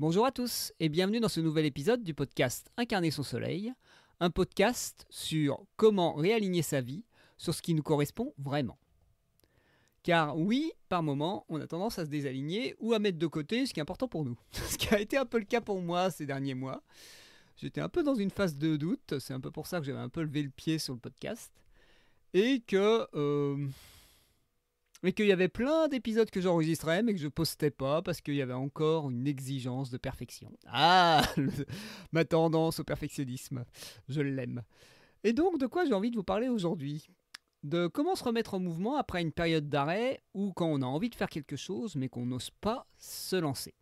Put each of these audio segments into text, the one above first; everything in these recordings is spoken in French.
Bonjour à tous et bienvenue dans ce nouvel épisode du podcast Incarner son soleil, un podcast sur comment réaligner sa vie sur ce qui nous correspond vraiment. Car oui, par moment, on a tendance à se désaligner ou à mettre de côté ce qui est important pour nous. Ce qui a été un peu le cas pour moi ces derniers mois. J'étais un peu dans une phase de doute, c'est un peu pour ça que j'avais un peu levé le pied sur le podcast. Et qu'il y avait plein d'épisodes que j'enregistrais mais que je postais pas parce qu'il y avait encore une exigence de perfection. Ma tendance au perfectionnisme, je l'aime. Et donc de quoi j'ai envie de vous parler aujourd'hui? De comment se remettre en mouvement après une période d'arrêt ou quand on a envie de faire quelque chose mais qu'on n'ose pas se lancer.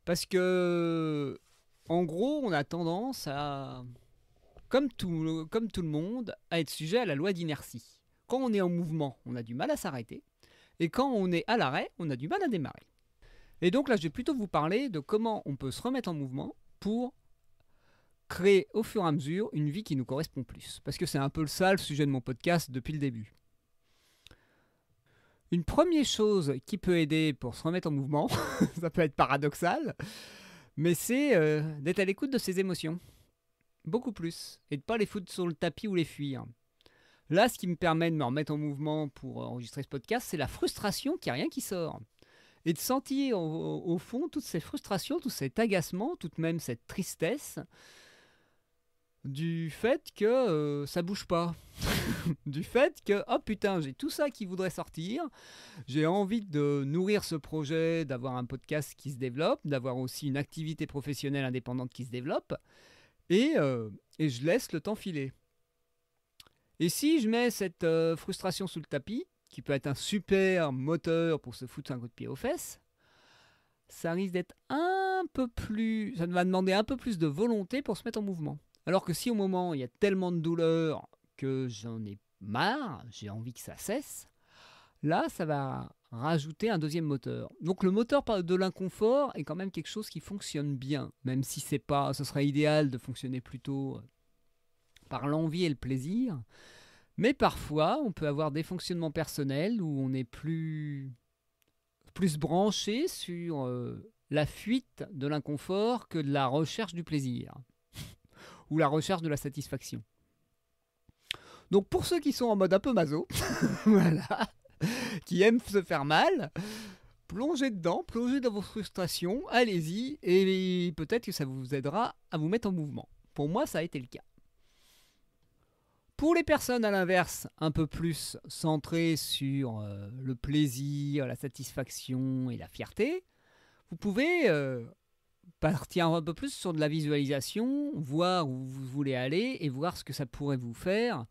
Parce que, en gros, on a tendance à, comme tout le monde, à être sujet à la loi d'inertie. Quand on est en mouvement, on a du mal à s'arrêter. Et quand on est à l'arrêt, on a du mal à démarrer. Et donc là, je vais plutôt vous parler de comment on peut se remettre en mouvement pour créer au fur et à mesure une vie qui nous correspond plus. Parce que c'est un peu ça le sujet de mon podcast depuis le début. Une première chose qui peut aider pour se remettre en mouvement, ça peut être paradoxal, mais c'est d'être à l'écoute de ses émotions. Beaucoup plus. Et de ne pas les foutre sur le tapis ou les fuir. Là, ce qui me permet de me remettre en mouvement pour enregistrer ce podcast, c'est la frustration qu'il n'y a rien qui sort. Et de sentir au fond toutes ces frustrations, tout cet agacement, toute même cette tristesse du fait que ça bouge pas. Du fait que, oh putain, j'ai tout ça qui voudrait sortir, j'ai envie de nourrir ce projet, d'avoir un podcast qui se développe, d'avoir aussi une activité professionnelle indépendante qui se développe, et je laisse le temps filer. Et si je mets cette frustration sous le tapis, qui peut être un super moteur pour se foutre un coup de pied aux fesses, ça risque d'être un peu plus... Ça va demander un peu plus de volonté pour se mettre en mouvement. Alors que si au moment, il y a tellement de douleur que j'en ai marre, j'ai envie que ça cesse, là, ça va rajouter un deuxième moteur. Donc le moteur de l'inconfort est quand même quelque chose qui fonctionne bien, même si c'est pas, ce serait idéal de fonctionner plutôt par l'envie et le plaisir. Mais parfois, on peut avoir des fonctionnements personnels où on est plus branché sur la fuite de l'inconfort que de la recherche du plaisir ou la recherche de la satisfaction. Donc pour ceux qui sont en mode un peu maso, voilà, qui aiment se faire mal, plongez dedans, plongez dans vos frustrations, allez-y, et peut-être que ça vous aidera à vous mettre en mouvement. Pour moi, ça a été le cas. Pour les personnes à l'inverse, un peu plus centrées sur le plaisir, la satisfaction et la fierté, vous pouvez partir un peu plus sur de la visualisation, voir où vous voulez aller et voir ce que ça pourrait vous faire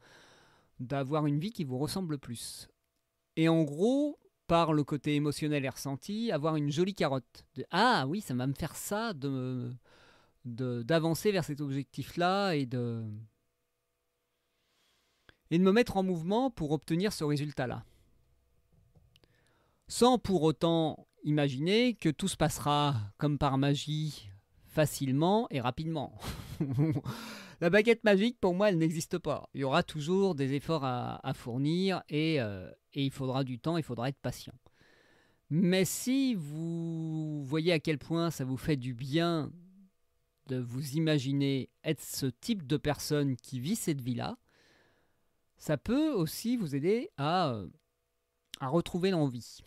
d'avoir une vie qui vous ressemble plus. Et en gros, par le côté émotionnel et ressenti, avoir une jolie carotte. Ah oui, ça va me faire ça d'avancer vers cet objectif-là et de me mettre en mouvement pour obtenir ce résultat-là. Sans pour autant imaginer que tout se passera comme par magie, facilement et rapidement. La baguette magique, pour moi, elle n'existe pas. Il y aura toujours des efforts à fournir et il faudra du temps, il faudra être patient. Mais si vous voyez à quel point ça vous fait du bien de vous imaginer être ce type de personne qui vit cette vie-là, ça peut aussi vous aider à retrouver l'envie.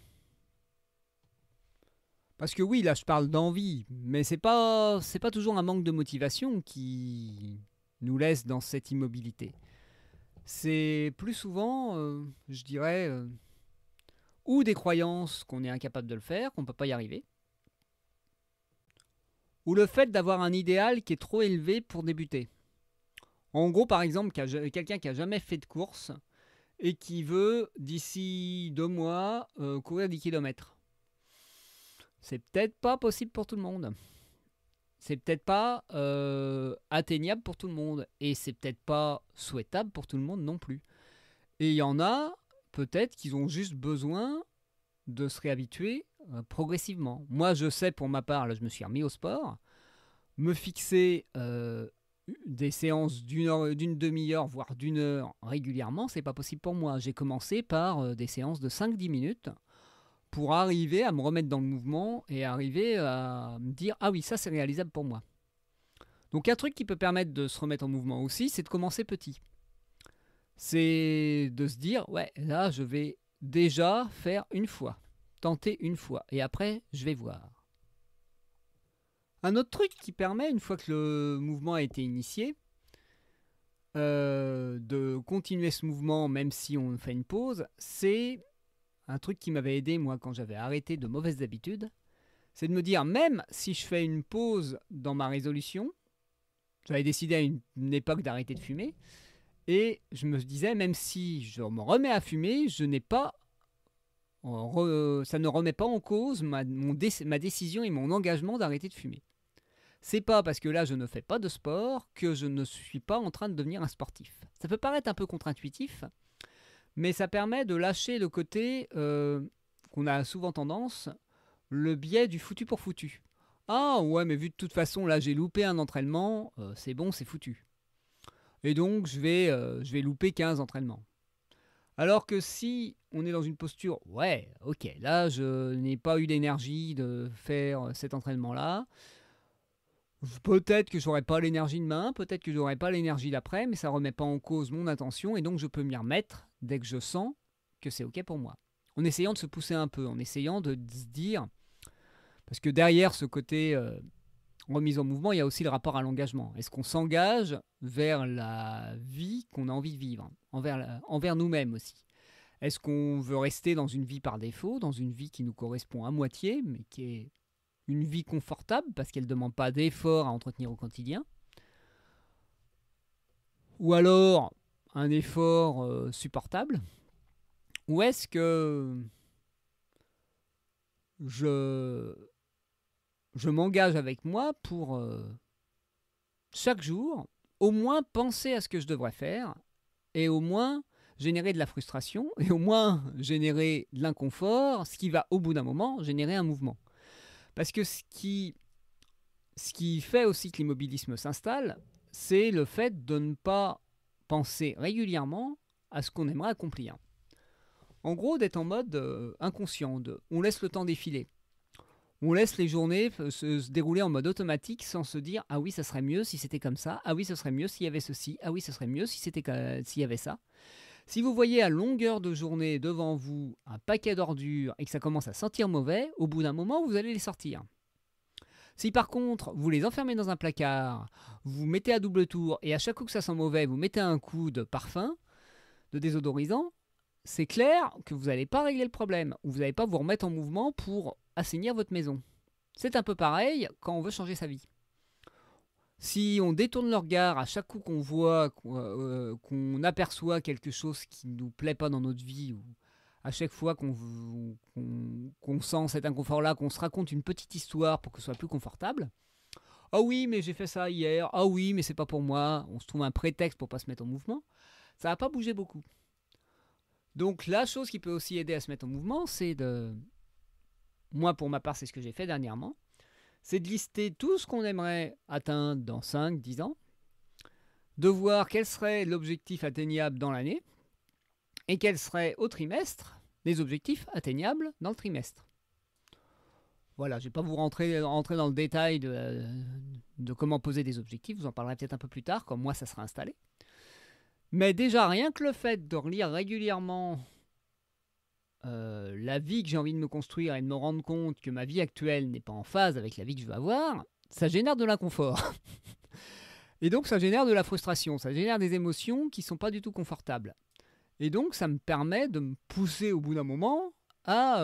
Parce que oui, là je parle d'envie, mais c'est pas toujours un manque de motivation qui nous laisse dans cette immobilité. C'est plus souvent, je dirais, ou des croyances qu'on est incapable de le faire, qu'on ne peut pas y arriver, ou le fait d'avoir un idéal qui est trop élevé pour débuter. En gros, par exemple, quelqu'un qui a jamais fait de course et qui veut, d'ici 2 mois, courir 10 km. C'est peut-être pas possible pour tout le monde. C'est peut-être pas atteignable pour tout le monde. Et c'est peut-être pas souhaitable pour tout le monde non plus. Et il y en a, peut-être, qui ont juste besoin de se réhabituer progressivement. Moi, je sais pour ma part, là, je me suis remis au sport. Me fixer des séances d'une demi-heure, voire d'une heure régulièrement, c'est pas possible pour moi. J'ai commencé par des séances de 5-10 minutes pour arriver à me remettre dans le mouvement et arriver à me dire « Ah oui, ça c'est réalisable pour moi ». Donc un truc qui peut permettre de se remettre en mouvement aussi, c'est de commencer petit. C'est de se dire « Ouais, là je vais déjà faire une fois, tenter une fois, et après je vais voir ». Un autre truc qui permet, une fois que le mouvement a été initié, de continuer ce mouvement même si on fait une pause, c'est un truc qui m'avait aidé moi quand j'avais arrêté de mauvaises habitudes, c'est de me dire même si je fais une pause dans ma résolution, j'avais décidé à une époque d'arrêter de fumer, et je me disais même si je me remets à fumer, ça ne remet pas en cause ma décision et mon engagement d'arrêter de fumer. C'est pas parce que là je ne fais pas de sport que je ne suis pas en train de devenir un sportif. Ça peut paraître un peu contre-intuitif, mais ça permet de lâcher le côté qu'on a souvent tendance, le biais du foutu pour foutu. Ah ouais, mais vu de toute façon là j'ai loupé un entraînement, c'est bon, c'est foutu. Et donc je vais louper 15 entraînements. Alors que si on est dans une posture, ouais, ok, là je n'ai pas eu l'énergie de faire cet entraînement-là, peut-être que j'aurai pas l'énergie demain, peut-être que j'aurai pas l'énergie d'après, mais ça remet pas en cause mon intention et donc je peux m'y remettre dès que je sens que c'est ok pour moi. En essayant de se pousser un peu, en essayant de se dire, parce que derrière ce côté remise en mouvement, il y a aussi le rapport à l'engagement. Est-ce qu'on s'engage vers la vie qu'on a envie de vivre, envers nous-mêmes aussi? Est-ce qu'on veut rester dans une vie par défaut, dans une vie qui nous correspond à moitié, mais qui est une vie confortable parce qu'elle ne demande pas d'effort à entretenir au quotidien? Ou alors un effort supportable? Ou est-ce que je m'engage avec moi pour chaque jour au moins penser à ce que je devrais faire et au moins générer de la frustration et au moins générer de l'inconfort, ce qui va au bout d'un moment générer un mouvement. Parce que ce qui fait aussi que l'immobilisme s'installe, c'est le fait de ne pas penser régulièrement à ce qu'on aimerait accomplir. En gros, d'être en mode inconscient, on laisse le temps défiler. On laisse les journées se dérouler en mode automatique sans se dire « Ah oui, ça serait mieux si c'était comme ça. Ah oui, ce serait mieux s'il y avait ceci. Ah oui, ce serait mieux s'il y avait ça. » Si vous voyez à longueur de journée devant vous un paquet d'ordures et que ça commence à sentir mauvais, au bout d'un moment, vous allez les sortir. Si par contre, vous les enfermez dans un placard, vous mettez à double tour et à chaque coup que ça sent mauvais, vous mettez un coup de parfum, de désodorisant, c'est clair que vous n'allez pas régler le problème, ou vous n'allez pas vous remettre en mouvement pour assainir votre maison. C'est un peu pareil quand on veut changer sa vie. Si on détourne le regard à chaque coup qu'on voit, qu'on aperçoit quelque chose qui ne nous plaît pas dans notre vie, ou à chaque fois qu'on sent cet inconfort-là, qu'on se raconte une petite histoire pour que ce soit plus confortable, « Ah oui, mais j'ai fait ça hier. Ah oui, mais c'est pas pour moi. » On se trouve un prétexte pour pas se mettre en mouvement. Ça va pas bouger beaucoup. Donc la chose qui peut aussi aider à se mettre en mouvement, c'est de... Moi, pour ma part, c'est ce que j'ai fait dernièrement. C'est de lister tout ce qu'on aimerait atteindre dans 5, 10 ans, de voir quel serait l'objectif atteignable dans l'année et quels seraient au trimestre les objectifs atteignables dans le trimestre. Voilà, je ne vais pas vous rentrer dans le détail de comment poser des objectifs, je vous en parlerai peut-être un peu plus tard, quand moi ça sera installé. Mais déjà, rien que le fait de relire régulièrement la vie que j'ai envie de me construire et de me rendre compte que ma vie actuelle n'est pas en phase avec la vie que je veux avoir, ça génère de l'inconfort. Et donc ça génère de la frustration, ça génère des émotions qui ne sont pas du tout confortables. Et donc ça me permet de me pousser au bout d'un moment à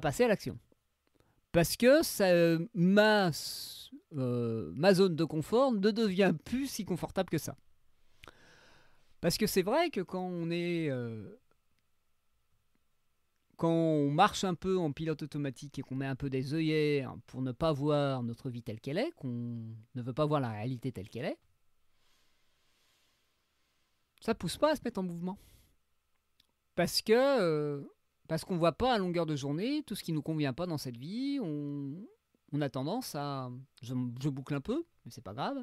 passer à l'action. Parce que ma zone de confort ne devient plus si confortable que ça. Parce que c'est vrai que quand on marche un peu en pilote automatique et qu'on met un peu des œillères pour ne pas voir notre vie telle qu'elle est, qu'on ne veut pas voir la réalité telle qu'elle est, ça pousse pas à se mettre en mouvement. Parce qu'on voit pas à longueur de journée tout ce qui nous convient pas dans cette vie. On a tendance à... Je boucle un peu, mais c'est pas grave.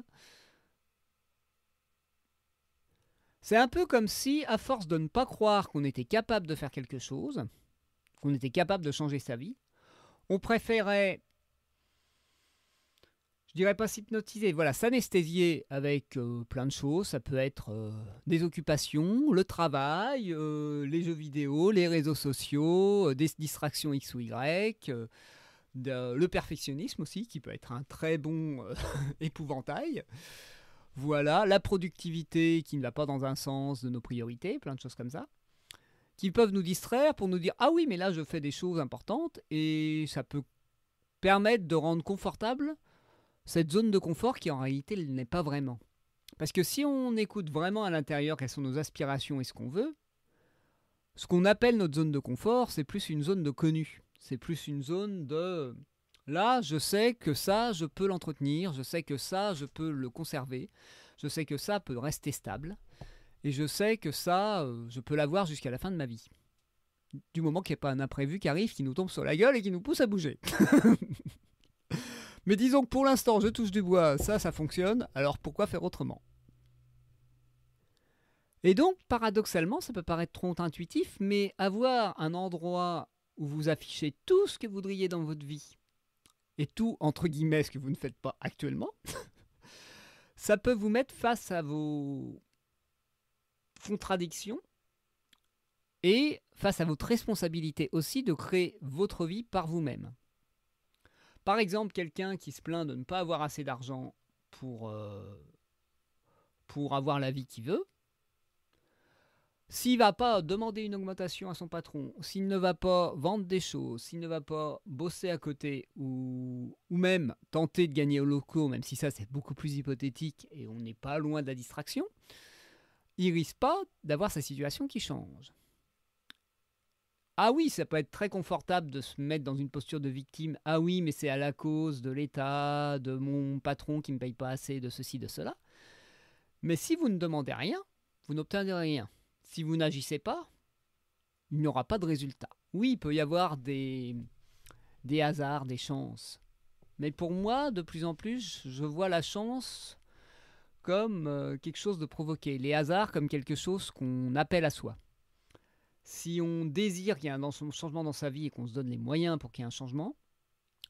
C'est un peu comme si, à force de ne pas croire qu'on était capable de faire quelque chose, qu'on était capable de changer sa vie, on préférait, je dirais pas s'hypnotiser, voilà, s'anesthésier avec plein de choses. Ça peut être des occupations, le travail, les jeux vidéo, les réseaux sociaux, des distractions X ou Y, le perfectionnisme aussi, qui peut être un très bon épouvantail. Voilà, la productivité qui ne va pas dans un sens de nos priorités, plein de choses comme ça, qui peuvent nous distraire pour nous dire « Ah oui, mais là, je fais des choses importantes » et ça peut permettre de rendre confortable cette zone de confort qui en réalité n'est pas vraiment. Parce que si on écoute vraiment à l'intérieur quelles sont nos aspirations et ce qu'on veut, ce qu'on appelle notre zone de confort, c'est plus une zone de connu. C'est plus une zone de... Là, je sais que ça, je peux l'entretenir, je sais que ça, je peux le conserver, je sais que ça peut rester stable, et je sais que ça, je peux l'avoir jusqu'à la fin de ma vie. Du moment qu'il n'y a pas un imprévu qui arrive, qui nous tombe sur la gueule et qui nous pousse à bouger. Mais disons que pour l'instant, je touche du bois, ça fonctionne, alors pourquoi faire autrement? Et donc, paradoxalement, ça peut paraître trop intuitif, mais avoir un endroit où vous affichez tout ce que vous voudriez dans votre vie, et tout, entre guillemets, ce que vous ne faites pas actuellement, ça peut vous mettre face à vos contradictions et face à votre responsabilité aussi de créer votre vie par vous-même. Par exemple, quelqu'un qui se plaint de ne pas avoir assez d'argent pour avoir la vie qu'il veut, s'il ne va pas demander une augmentation à son patron, s'il ne va pas vendre des choses, s'il ne va pas bosser à côté ou même tenter de gagner au loto, même si ça c'est beaucoup plus hypothétique et on n'est pas loin de la distraction, il risque pas d'avoir sa situation qui change. Ah oui, ça peut être très confortable de se mettre dans une posture de victime. Ah oui, mais c'est à la cause de l'État, de mon patron qui ne me paye pas assez, de ceci, de cela. Mais si vous ne demandez rien, vous n'obtenez rien. Si vous n'agissez pas, il n'y aura pas de résultat. Oui, il peut y avoir des hasards, des chances. Mais pour moi, de plus en plus, je vois la chance comme quelque chose de provoqué. Les hasards comme quelque chose qu'on appelle à soi. Si on désire qu'il y ait un changement dans sa vie et qu'on se donne les moyens pour qu'il y ait un changement,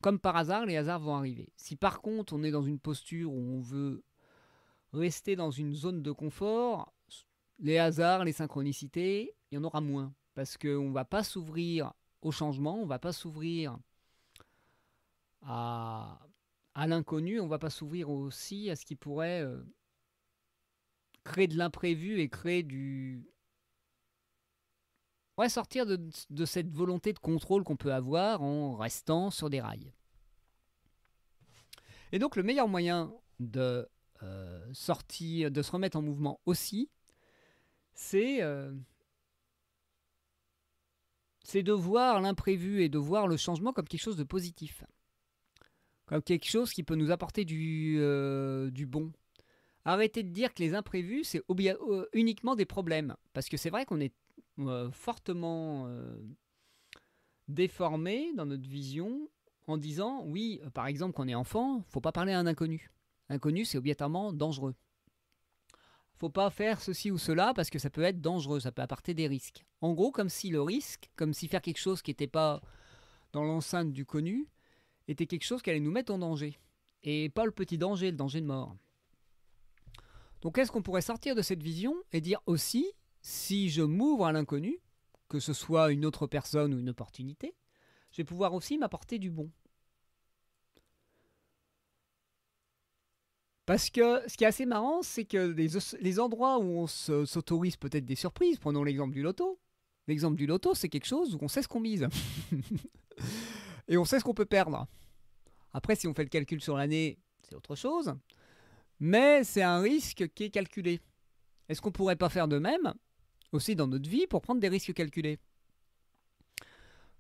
comme par hasard, les hasards vont arriver. Si par contre on est dans une posture où on veut rester dans une zone de confort, les hasards, les synchronicités, il y en aura moins. Parce qu'on ne va pas s'ouvrir au changement, on ne va pas s'ouvrir à l'inconnu, on ne va pas s'ouvrir aussi à ce qui pourrait créer de l'imprévu et créer du... Ouais, sortir de cette volonté de contrôle qu'on peut avoir en restant sur des rails. Et donc le meilleur moyen de sortir, de se remettre en mouvement aussi, c'est de voir l'imprévu et de voir le changement comme quelque chose de positif. Comme quelque chose qui peut nous apporter du bon. Arrêtez de dire que les imprévus, c'est uniquement des problèmes. Parce que c'est vrai qu'on est fortement déformé dans notre vision en disant, oui, par exemple, quand on est enfant, il ne faut pas parler à un inconnu. Inconnu, c'est obligatoirement dangereux. Faut pas faire ceci ou cela parce que ça peut être dangereux, ça peut apporter des risques. En gros, comme si le risque, comme si faire quelque chose qui n'était pas dans l'enceinte du connu, était quelque chose qui allait nous mettre en danger. Et pas le petit danger, le danger de mort. Donc est-ce qu'on pourrait sortir de cette vision et dire aussi, si je m'ouvre à l'inconnu, que ce soit une autre personne ou une opportunité, je vais pouvoir aussi m'apporter du bon. Parce que ce qui est assez marrant, c'est que les endroits où on s'autorise peut-être des surprises, prenons l'exemple du loto. L'exemple du loto, c'est quelque chose où on sait ce qu'on mise. Et on sait ce qu'on peut perdre. Après, si on fait le calcul sur l'année, c'est autre chose. Mais c'est un risque qui est calculé. Est-ce qu'on ne pourrait pas faire de même, aussi dans notre vie, pour prendre des risques calculés?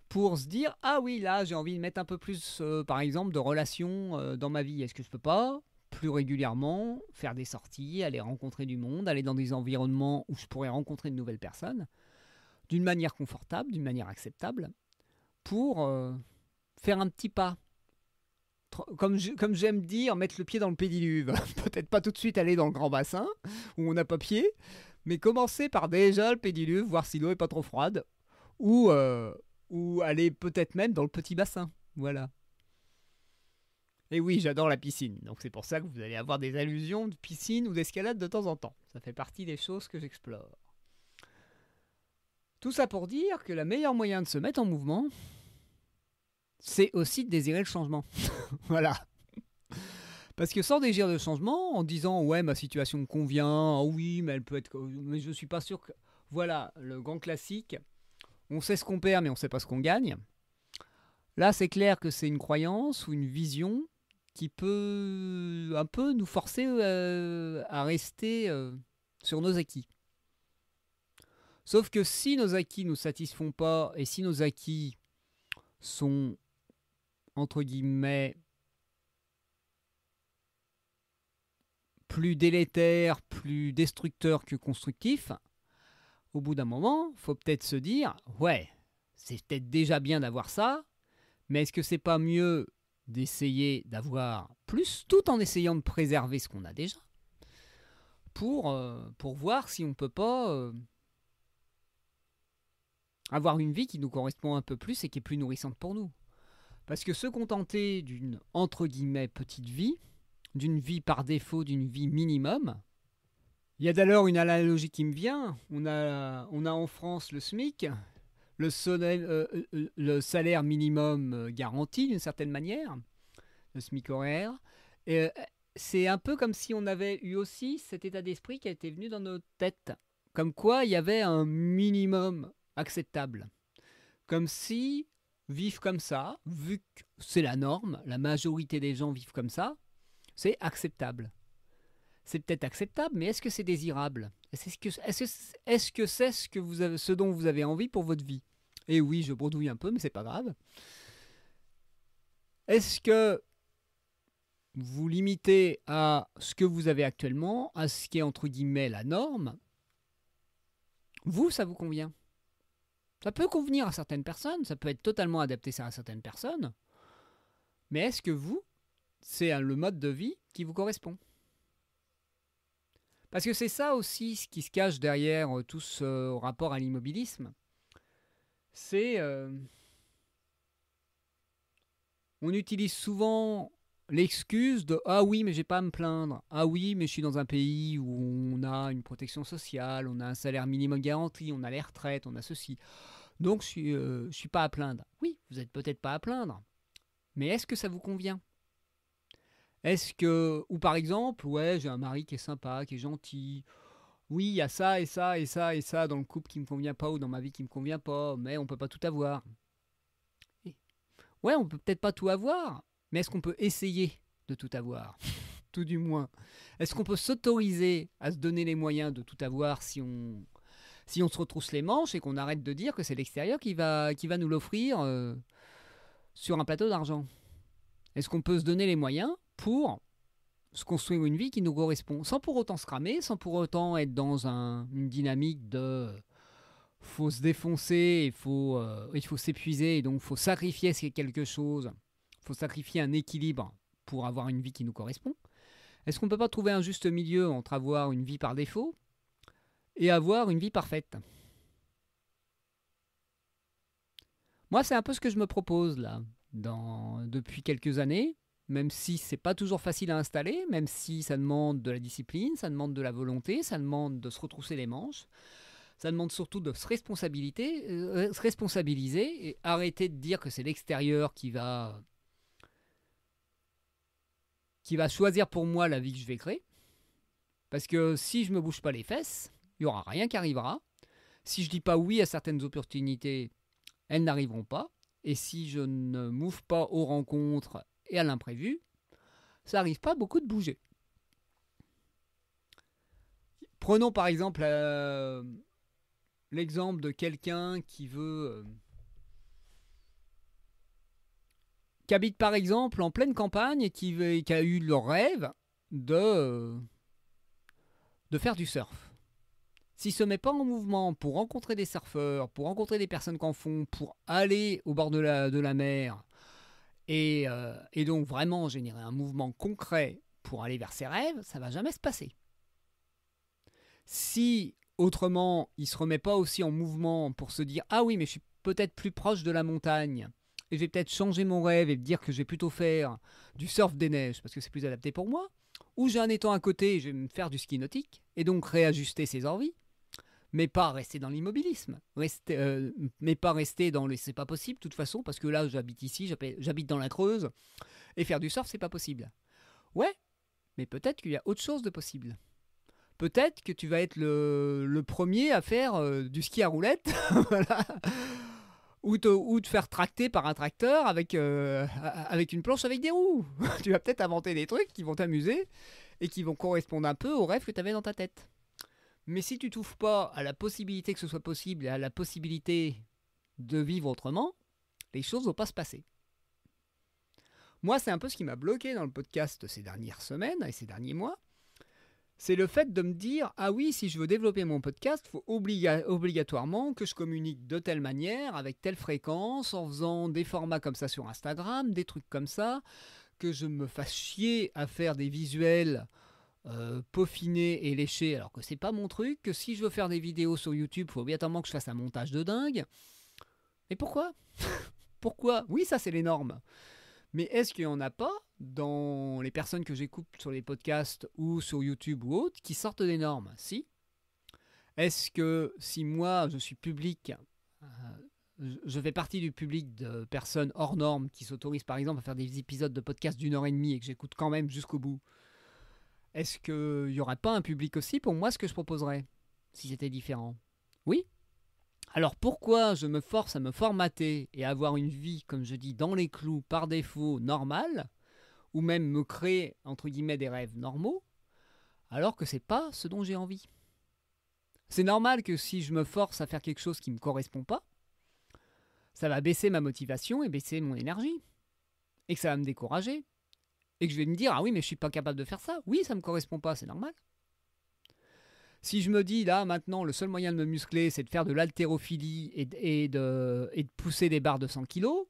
Pour se dire, ah oui, là, j'ai envie de mettre un peu plus, par exemple, de relations dans ma vie. Est-ce que je peux pas plus régulièrement faire des sorties, aller rencontrer du monde, aller dans des environnements où je pourrais rencontrer de nouvelles personnes, d'une manière confortable, d'une manière acceptable, pour faire un petit pas. Comme j'aime dire, mettre le pied dans le pédiluve. Peut-être pas tout de suite aller dans le grand bassin, où on n'a pas pied, Mais commencez par déjà le pédiluve, voir si l'eau est pas trop froide, ou aller peut-être même dans le petit bassin. Voilà. Et oui, j'adore la piscine, donc c'est pour ça que vous allez avoir des allusions de piscine ou d'escalade de temps en temps. Ça fait partie des choses que j'explore. Tout ça pour dire que le meilleur moyen de se mettre en mouvement, c'est aussi de désirer le changement. Voilà. Parce que sans désir de changement, en disant ouais ma situation me convient, oh oui mais elle peut être, mais je suis pas sûr que, voilà le grand classique, on sait ce qu'on perd mais on sait pas ce qu'on gagne. Là c'est clair que c'est une croyance ou une vision qui peut un peu nous forcer à rester sur nos acquis. Sauf que si nos acquis ne nous satisfont pas et si nos acquis sont entre guillemets plus délétère, plus destructeur que constructif, au bout d'un moment, faut peut-être se dire ouais, c'est peut-être déjà bien d'avoir ça, mais est-ce que c'est pas mieux d'essayer d'avoir plus tout en essayant de préserver ce qu'on a déjà pour voir si on peut pas avoir une vie qui nous correspond un peu plus et qui est plus nourrissante pour nous. Parce que se contenter d'une entre guillemets petite vie, d'une vie par défaut, d'une vie minimum. Il y a d'ailleurs une analogie qui me vient. On a en France le SMIC, le salaire minimum garanti d'une certaine manière, le SMIC horaire. Et c'est un peu comme si on avait eu aussi cet état d'esprit qui a été venu dans nos têtes. Comme quoi il y avait un minimum acceptable. Comme si vivre comme ça, vu que c'est la norme, la majorité des gens vivent comme ça, c'est acceptable. C'est peut-être acceptable, mais est-ce que c'est désirable? Est-ce que c'est ce dont vous avez envie pour votre vie? Et oui, je bredouille un peu, mais c'est pas grave. Est-ce que vous limitez à ce que vous avez actuellement, à ce qui est entre guillemets la norme? Vous, ça vous convient? Ça peut convenir à certaines personnes, ça peut être totalement adapté à certaines personnes, mais est-ce que vous, c'est le mode de vie qui vous correspond? Parce que c'est ça aussi ce qui se cache derrière tout ce rapport à l'immobilisme. C'est... on utilise souvent l'excuse de «Ah oui, mais j'ai pas à me plaindre. Ah oui, mais je suis dans un pays où on a une protection sociale, on a un salaire minimum garanti, on a les retraites, on a ceci. Donc je suis pas à plaindre.» Oui, vous êtes peut-être pas à plaindre. Mais est-ce que ça vous convient? Est-ce que... Ou par exemple, ouais, j'ai un mari qui est sympa, qui est gentil. Oui, il y a ça et ça et ça et ça dans le couple qui me convient pas ou dans ma vie qui me convient pas, mais on peut pas tout avoir. Et ouais, on peut peut-être pas tout avoir, mais est-ce qu'on peut essayer de tout avoir? Tout du moins. Est-ce qu'on peut s'autoriser à se donner les moyens de tout avoir si on se retrousse les manches et qu'on arrête de dire que c'est l'extérieur qui va nous l'offrir sur un plateau d'argent? Est-ce qu'on peut se donner les moyens pour se construire une vie qui nous correspond, sans pour autant se cramer, sans pour autant être dans une dynamique de faut se défoncer, il faut s'épuiser, et donc il faut sacrifier quelque chose, il faut sacrifier un équilibre pour avoir une vie qui nous correspond? Est-ce qu'on ne peut pas trouver un juste milieu entre avoir une vie par défaut et avoir une vie parfaite? Moi, c'est un peu ce que je me propose là, depuis quelques années, même si c'est pas toujours facile à installer, même si ça demande de la discipline, ça demande de la volonté, ça demande de se retrousser les manches, ça demande surtout de se responsabiliser et arrêter de dire que c'est l'extérieur qui va choisir pour moi la vie que je vais créer. Parce que si je me bouge pas les fesses, il n'y aura rien qui arrivera. Si je dis pas oui à certaines opportunités, elles n'arriveront pas. Et si je ne m'ouvre pas aux rencontres et à l'imprévu, ça n'arrive pas beaucoup de bouger. Prenons par exemple l'exemple de quelqu'un qui habite par exemple en pleine campagne et qui a eu le rêve de faire du surf. S'il ne se met pas en mouvement pour rencontrer des surfeurs, pour rencontrer des personnes qui en font, pour aller au bord de la mer, et donc vraiment générer un mouvement concret pour aller vers ses rêves, ça ne va jamais se passer. Si Autrement, il ne se remet pas aussi en mouvement pour se dire « Ah oui, mais je suis peut-être plus proche de la montagne. Et je vais peut-être changer mon rêve et me dire que je vais plutôt faire du surf des neiges parce que c'est plus adapté pour moi. Ou j'ai un étang à côté et je vais me faire du ski nautique. Et donc réajuster ses envies. Mais pas rester dans l'immobilisme. Mais pas rester dans les c'est pas possible de toute façon parce que là j'habite ici, j'habite dans la Creuse. Et faire du surf, c'est pas possible. Ouais, mais peut-être qu'il y a autre chose de possible. Peut-être que tu vas être le premier à faire du ski à roulettes, voilà. Ou te faire tracter par un tracteur avec une planche avec des roues. Tu vas peut-être inventer des trucs qui vont t'amuser et qui vont correspondre un peu au rêve que tu avais dans ta tête. Mais si tu t'ouvres pas à la possibilité que ce soit possible et à la possibilité de vivre autrement, les choses vont pas se passer. Moi, c'est un peu ce qui m'a bloqué dans le podcast ces dernières semaines et ces derniers mois. C'est le fait de me dire « Ah oui, si je veux développer mon podcast, il faut obligatoirement que je communique de telle manière, avec telle fréquence, en faisant des formats comme ça sur Instagram, des trucs comme ça, que je me fasse chier à faire des visuels peaufinés et léchés, alors que c'est pas mon truc, que si je veux faire des vidéos sur YouTube, il faut obligatoirement que je fasse un montage de dingue. Et pourquoi ? Pourquoi ? Oui, ça c'est les normes. Mais est-ce qu'il n'y en a pas dans les personnes que j'écoute sur les podcasts ou sur YouTube ou autres qui sortent des normes ? Si. Est-ce que si moi je suis public, je fais partie du public de personnes hors normes qui s'autorisent par exemple à faire des épisodes de podcast d'1 heure et demie et que j'écoute quand même jusqu'au bout, est-ce qu'il n'y aurait pas un public aussi pour moi ce que je proposerais si c'était différent ? Oui. Alors pourquoi je me force à me formater et à avoir une vie, comme je dis, dans les clous, par défaut, normale, ou même me créer, entre guillemets, des rêves normaux, alors que c'est pas ce dont j'ai envie ? C'est normal que si je me force à faire quelque chose qui ne me correspond pas, ça va baisser ma motivation et baisser mon énergie, et que ça va me décourager, et que je vais me dire « Ah oui, mais je suis pas capable de faire ça. Oui, ça me correspond pas, c'est normal. » Si je me dis, là, maintenant, le seul moyen de me muscler, c'est de faire de l'haltérophilie et de pousser des barres de 100 kilos,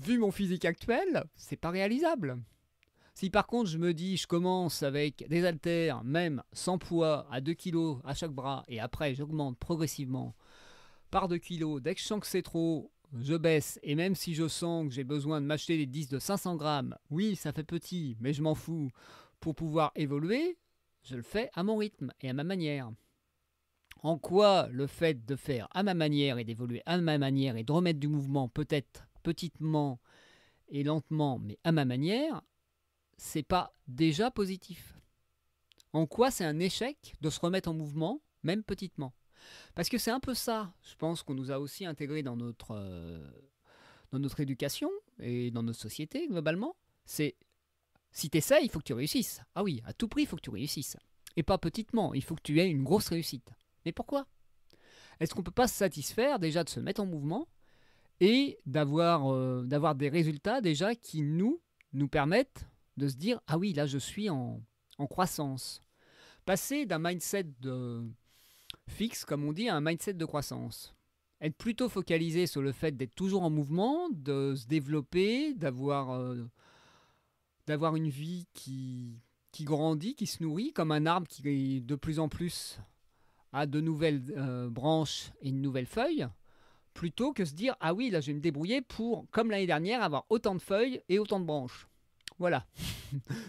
vu mon physique actuel, c'est pas réalisable. Si par contre, je me dis, je commence avec des haltères, même sans poids, à 2 kilos à chaque bras, et après, j'augmente progressivement par 2 kilos. Dès que je sens que c'est trop, je baisse, et même si je sens que j'ai besoin de m'acheter des disques de 500 grammes, oui, ça fait petit, mais je m'en fous, pour pouvoir évoluer, je le fais à mon rythme et à ma manière. En quoi le fait de faire à ma manière et d'évoluer à ma manière et de remettre du mouvement peut-être petitement et lentement, mais à ma manière, c'est pas déjà positif ? En quoi c'est un échec de se remettre en mouvement, même petitement ? Parce que c'est un peu ça, je pense, qu'on nous a aussi intégré dans notre éducation et dans notre société globalement. C'est si tu essaies, il faut que tu réussisses. Ah oui, à tout prix, il faut que tu réussisses. Et pas petitement, il faut que tu aies une grosse réussite. Mais pourquoi ? Est-ce qu'on ne peut pas se satisfaire déjà de se mettre en mouvement et d'avoir des résultats déjà qui nous permettent de se dire « Ah oui, là, je suis en croissance ». Passer d'un mindset fixe, comme on dit, à un mindset de croissance. Être plutôt focalisé sur le fait d'être toujours en mouvement, de se développer, d'avoir une vie qui grandit, qui se nourrit, comme un arbre qui de plus en plus a de nouvelles branches et de nouvelles feuilles, plutôt que se dire « Ah oui, là je vais me débrouiller pour, comme l'année dernière, avoir autant de feuilles et autant de branches. » Voilà,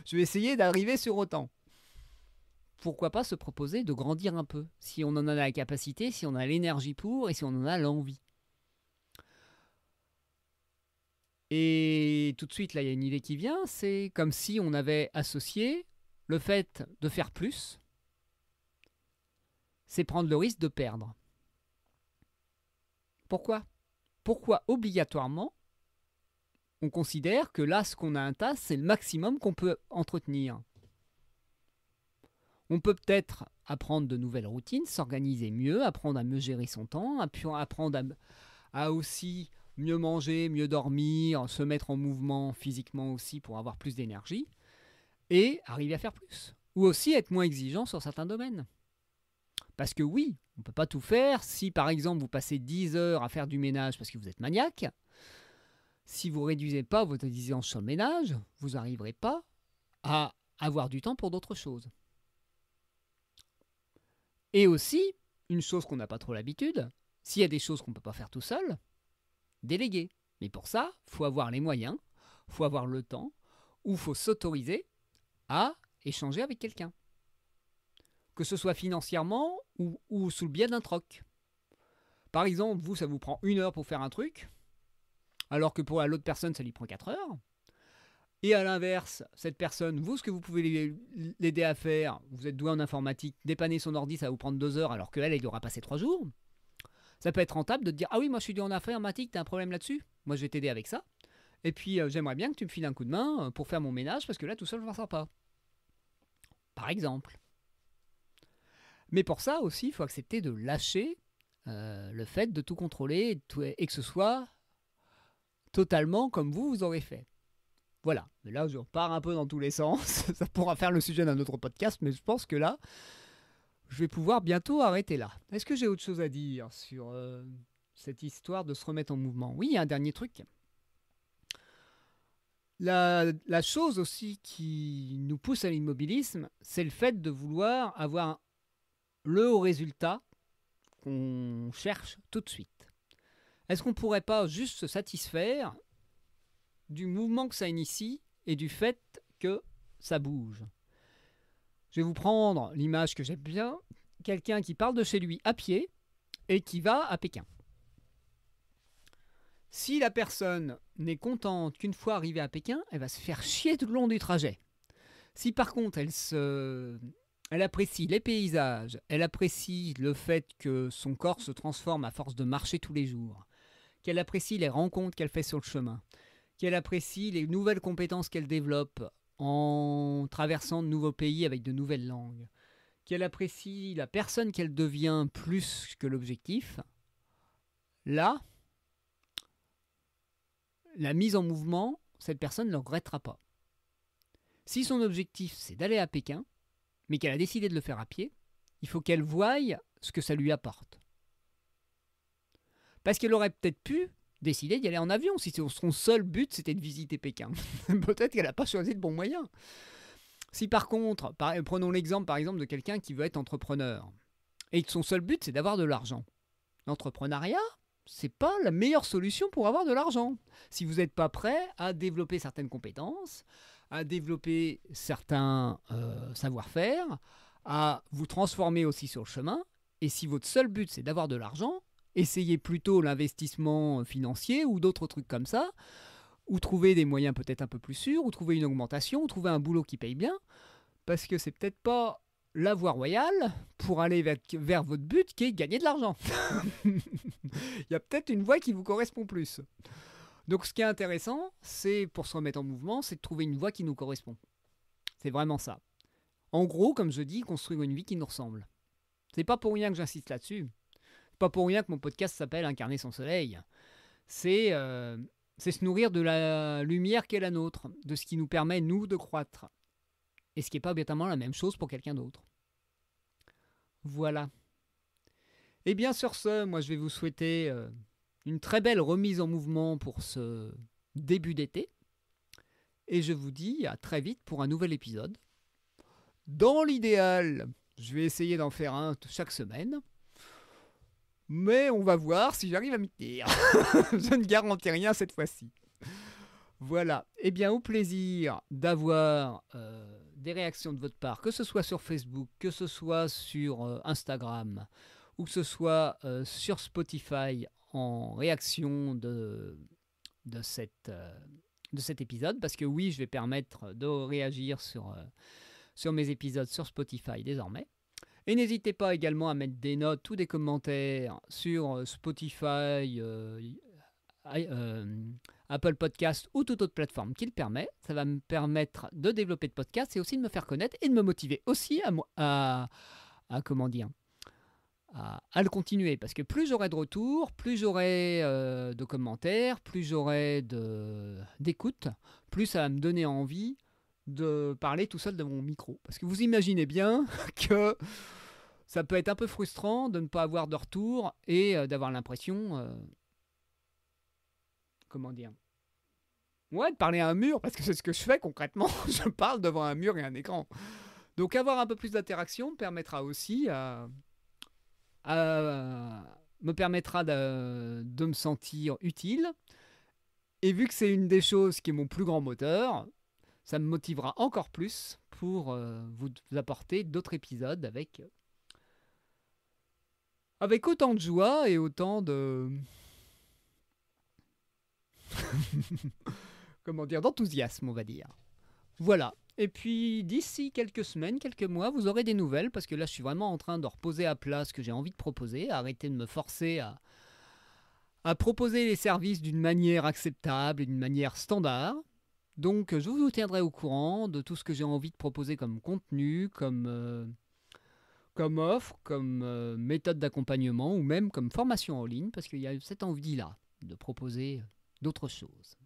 je vais essayer d'arriver sur autant. Pourquoi pas se proposer de grandir un peu, si on en a la capacité, si on a l'énergie pour et si on en a l'envie. Et tout de suite, là, il y a une idée qui vient, c'est comme si on avait associé le fait de faire plus, c'est prendre le risque de perdre. Pourquoi ? Pourquoi obligatoirement on considère que là, ce qu'on a un tas, c'est le maximum qu'on peut entretenir ? On peut peut-être apprendre de nouvelles routines, s'organiser mieux, apprendre à mieux gérer son temps, apprendre à aussi mieux manger, mieux dormir, se mettre en mouvement physiquement aussi pour avoir plus d'énergie et arriver à faire plus. Ou aussi être moins exigeant sur certains domaines. Parce que oui, on ne peut pas tout faire. Si par exemple vous passez 10 heures à faire du ménage parce que vous êtes maniaque, si vous ne réduisez pas votre exigence sur le ménage, vous n'arriverez pas à avoir du temps pour d'autres choses. Et aussi, une chose qu'on n'a pas trop l'habitude, s'il y a des choses qu'on ne peut pas faire tout seul, déléguer. Mais pour ça, il faut avoir les moyens, il faut avoir le temps, ou il faut s'autoriser à échanger avec quelqu'un. Que ce soit financièrement ou sous le biais d'un troc. Par exemple, vous, ça vous prend 1 heure pour faire un truc, alors que pour l'autre personne, ça lui prend 4 heures. Et à l'inverse, cette personne, vous, ce que vous pouvez l'aider à faire, vous êtes doué en informatique, dépanner son ordi, ça va vous prendre 2 heures, alors qu'elle, elle aura passé 3 jours. Ça peut être rentable de te dire, ah oui, moi je suis doué en informatique, t'as un problème là-dessus? Moi je vais t'aider avec ça. Et puis j'aimerais bien que tu me files un coup de main pour faire mon ménage, parce que là tout seul je ne m'en sors pas. Par exemple. Mais pour ça aussi, il faut accepter de lâcher le fait de tout contrôler et que ce soit totalement comme vous aurez fait. Voilà, mais là je repars un peu dans tous les sens, ça pourra faire le sujet d'un autre podcast, mais je pense que là, je vais pouvoir bientôt arrêter là. Est-ce que j'ai autre chose à dire sur cette histoire de se remettre en mouvement? Oui, il y a un dernier truc. La chose aussi qui nous pousse à l'immobilisme, c'est le fait de vouloir avoir le haut résultat qu'on cherche tout de suite. Est-ce qu'on ne pourrait pas juste se satisfaire du mouvement que ça initie et du fait que ça bouge? Je vais vous prendre l'image que j'aime bien, quelqu'un qui part de chez lui à pied et qui va à Pékin. Si la personne n'est contente qu'une fois arrivée à Pékin, elle va se faire chier tout le long du trajet. Si par contre elle apprécie les paysages, elle apprécie le fait que son corps se transforme à force de marcher tous les jours, qu'elle apprécie les rencontres qu'elle fait sur le chemin, qu'elle apprécie les nouvelles compétences qu'elle développe en traversant de nouveaux pays avec de nouvelles langues, qu'elle apprécie la personne qu'elle devient plus que l'objectif, là, la mise en mouvement, cette personne ne le regrettera pas. Si son objectif, c'est d'aller à Pékin, mais qu'elle a décidé de le faire à pied, il faut qu'elle voie ce que ça lui apporte. Parce qu'elle aurait peut-être pu décider d'y aller en avion, si son seul but c'était de visiter Pékin. Peut-être qu'elle n'a pas choisi le bon moyen. Si par contre, prenons l'exemple par exemple de quelqu'un qui veut être entrepreneur, et que son seul but c'est d'avoir de l'argent. L'entrepreneuriat, c'est pas la meilleure solution pour avoir de l'argent. Si vous n'êtes pas prêt à développer certaines compétences, à développer certains savoir-faire, à vous transformer aussi sur le chemin, et si votre seul but c'est d'avoir de l'argent, essayez plutôt l'investissement financier ou d'autres trucs comme ça, ou trouver des moyens peut-être un peu plus sûrs, ou trouver une augmentation, ou trouver un boulot qui paye bien, parce que c'est peut-être pas la voie royale pour aller vers votre but qui est de gagner de l'argent. Il y a peut-être une voie qui vous correspond plus. Donc ce qui est intéressant, c'est pour se remettre en mouvement, c'est de trouver une voie qui nous correspond. C'est vraiment ça. En gros, comme je dis, construire une vie qui nous ressemble. C'est pas pour rien que j'insiste là-dessus. C'est pas pour rien que mon podcast s'appelle Incarner son soleil. C'est se nourrir de la lumière qu'est la nôtre, de ce qui nous permet, nous, de croître. Et ce qui n'est pas obligatoirement la même chose pour quelqu'un d'autre. Voilà. Et bien sur ce, moi je vais vous souhaiter une très belle remise en mouvement pour ce début d'été. Et je vous dis à très vite pour un nouvel épisode. Dans l'idéal, je vais essayer d'en faire un chaque semaine. Mais on va voir si j'arrive à m'y tenir. Je ne garantis rien cette fois-ci. Voilà. Eh bien, au plaisir d'avoir des réactions de votre part, que ce soit sur Facebook, que ce soit sur Instagram, ou que ce soit sur Spotify en réaction de cet épisode. Parce que oui, je vais permettre de réagir sur mes épisodes sur Spotify désormais. Et n'hésitez pas également à mettre des notes ou des commentaires sur Spotify, Apple Podcast ou toute autre plateforme qui le permet. Ça va me permettre de développer de podcasts et aussi de me faire connaître et de me motiver aussi à le continuer. Parce que plus j'aurai de retours, plus j'aurai de commentaires, plus j'aurai d'écoute, plus ça va me donner envie de parler tout seul de mon micro. Parce que vous imaginez bien que ça peut être un peu frustrant de ne pas avoir de retour et d'avoir l'impression... de parler à un mur, parce que c'est ce que je fais concrètement. Je parle devant un mur et un écran. Donc avoir un peu plus d'interaction permettra aussi à me permettra de me sentir utile. Et vu que c'est une des choses qui est mon plus grand moteur, ça me motivera encore plus pour vous apporter d'autres épisodes avec autant de joie et autant de... comment dire, d'enthousiasme, on va dire. Voilà. Et puis d'ici quelques semaines, quelques mois, vous aurez des nouvelles parce que là, je suis vraiment en train de reposer à plat ce que j'ai envie de proposer, arrêter de me forcer à proposer les services d'une manière acceptable et d'une manière standard. Donc, je vous tiendrai au courant de tout ce que j'ai envie de proposer comme contenu, comme offre, comme méthode d'accompagnement ou même comme formation en ligne parce qu'il y a cette envie-là de proposer d'autres choses.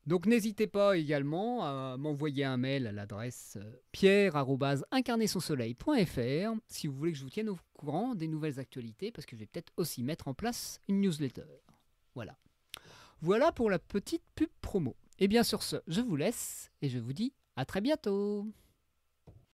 Donc n'hésitez pas également à m'envoyer un mail à l'adresse pierre@incarnersonsoleil.fr si vous voulez que je vous tienne au courant des nouvelles actualités parce que je vais peut-être aussi mettre en place une newsletter. Voilà. Voilà pour la petite pub promo. Et bien sur ce, je vous laisse et je vous dis à très bientôt.